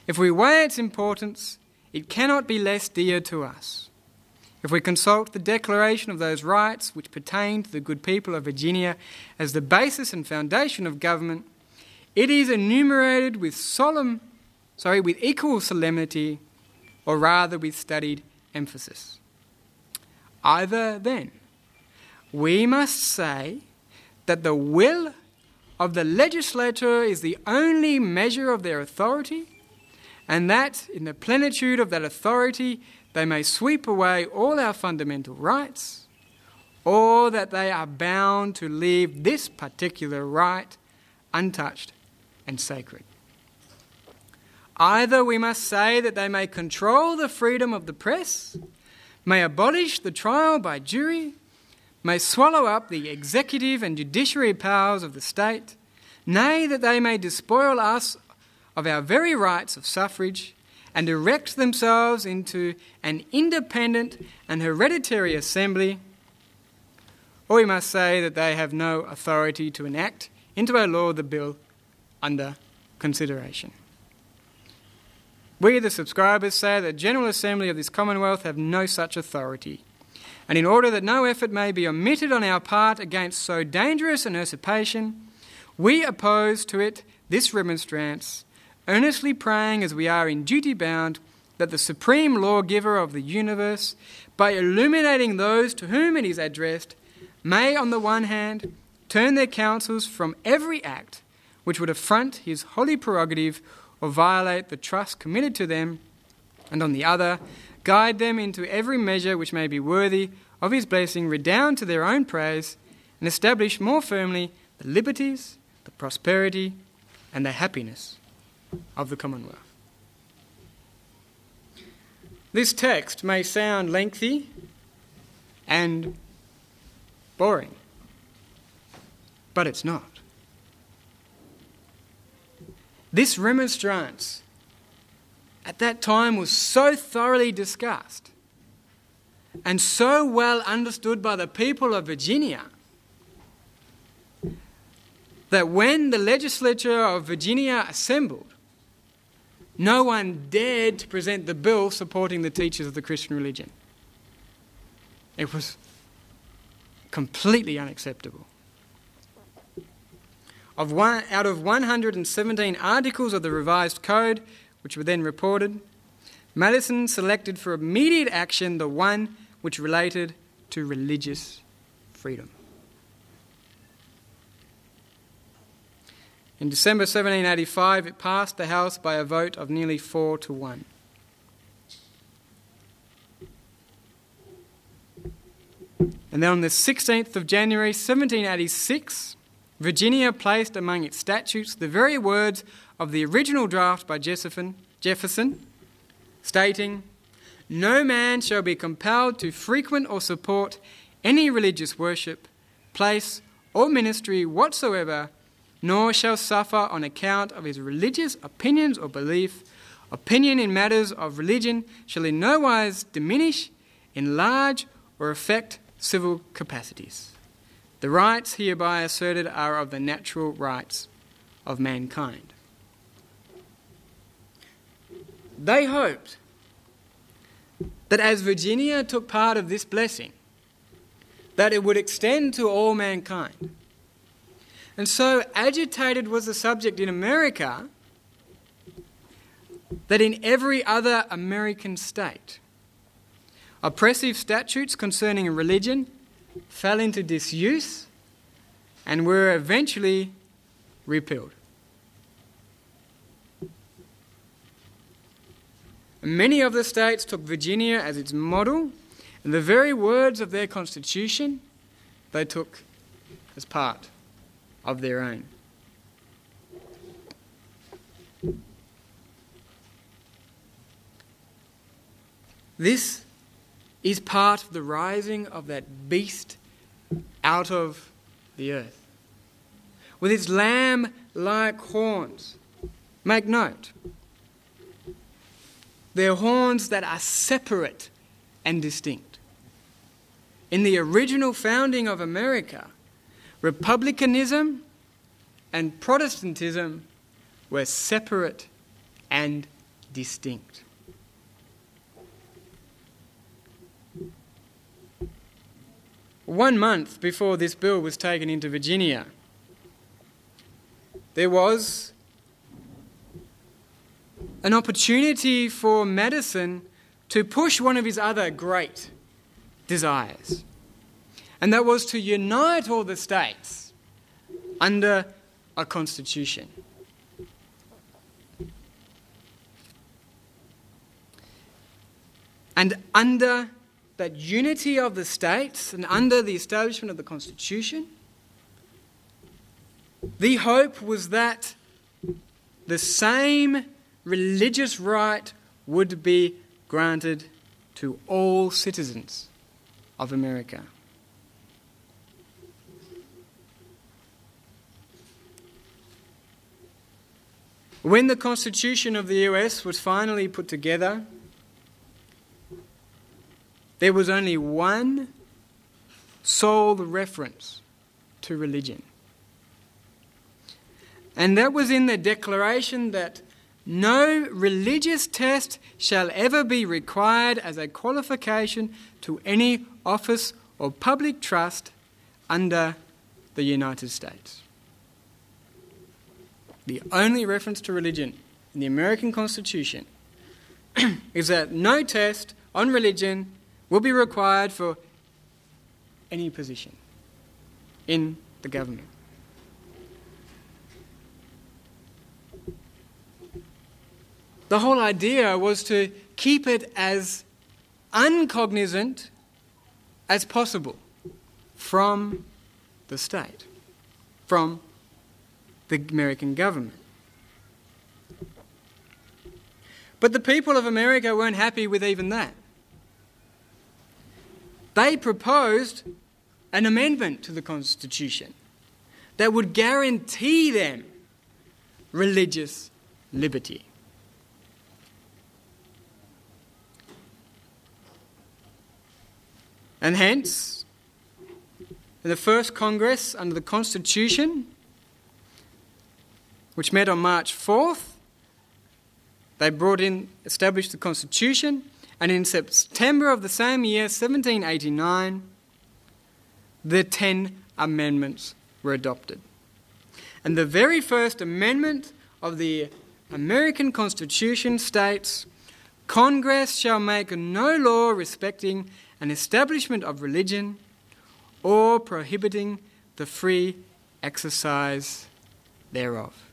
If we weigh its importance, it cannot be less dear to us. If we consult the declaration of those rights which pertain to the good people of Virginia as the basis and foundation of government, it is enumerated with equal solemnity, or rather with studied emphasis. Either then, we must say that the will of the legislature is the only measure of their authority, and that in the plenitude of that authority they may sweep away all our fundamental rights, or that they are bound to leave this particular right untouched and sacred. Either we must say that they may control the freedom of the press, may abolish the trial by jury, may swallow up the executive and judiciary powers of the state, nay, that they may despoil us of our very rights of suffrage and erect themselves into an independent and hereditary assembly, or we must say that they have no authority to enact into our law the bill under consideration. We, the subscribers, say that the General Assembly of this Commonwealth have no such authority, and in order that no effort may be omitted on our part against so dangerous an usurpation, we oppose to it this remonstrance, earnestly praying as we are in duty bound that the supreme lawgiver of the universe, by illuminating those to whom it is addressed, may on the one hand turn their counsels from every act which would affront his holy prerogative or violate the trust committed to them, and on the other, guide them into every measure which may be worthy of his blessing, redound to their own praise, and establish more firmly the liberties, the prosperity, and the happiness of the Commonwealth. This text may sound lengthy and boring, but it's not. This remonstrance at that time was so thoroughly discussed and so well understood by the people of Virginia that when the legislature of Virginia assembled, no one dared to present the bill supporting the teachers of the Christian religion. It was completely unacceptable. Out of 117 articles of the revised code, which were then reported, Madison selected for immediate action the one which related to religious freedom. In December 1785, it passed the House by a vote of nearly 4-1. And then on the 16th of January 1786, Virginia placed among its statutes the very words of the original draft by Jefferson, stating, "No man shall be compelled to frequent or support any religious worship, place, or ministry whatsoever, nor shall suffer on account of his religious opinions or belief. Opinion in matters of religion shall in no wise diminish, enlarge, or affect civil capacities. The rights hereby asserted are of the natural rights of mankind." They hoped that as Virginia took part of this blessing, that it would extend to all mankind. And so agitated was the subject in America that in every other American state, oppressive statutes concerning religion fell into disuse and were eventually repealed. Many of the states took Virginia as its model, and the very words of their constitution they took as part of their own. This is part of the rising of that beast out of the earth, with its lamb-like horns. Make note, they're horns that are separate and distinct. In the original founding of America, republicanism and Protestantism were separate and distinct. One month before this bill was taken into Virginia, there was an opportunity for Madison to push one of his other great desires, and that was to unite all the states under a constitution. And under that unity of the states and under the establishment of the Constitution, the hope was that the same religious right would be granted to all citizens of America. When the Constitution of the US was finally put together, there was only one sole reference to religion. And that was in the declaration that no religious test shall ever be required as a qualification to any office or public trust under the United States. The only reference to religion in the American Constitution is that no test on religion will be required for any position in the government. The whole idea was to keep it as uncognizant as possible from the state, from the American government. But the people of America weren't happy with even that. They proposed an amendment to the Constitution that would guarantee them religious liberty. And hence, in the first Congress under the Constitution, which met on March 4th, they established the Constitution, and in September of the same year, 1789, the 10 amendments were adopted. And the very first amendment of the American Constitution states, "Congress shall make no law respecting an establishment of religion or prohibiting the free exercise thereof."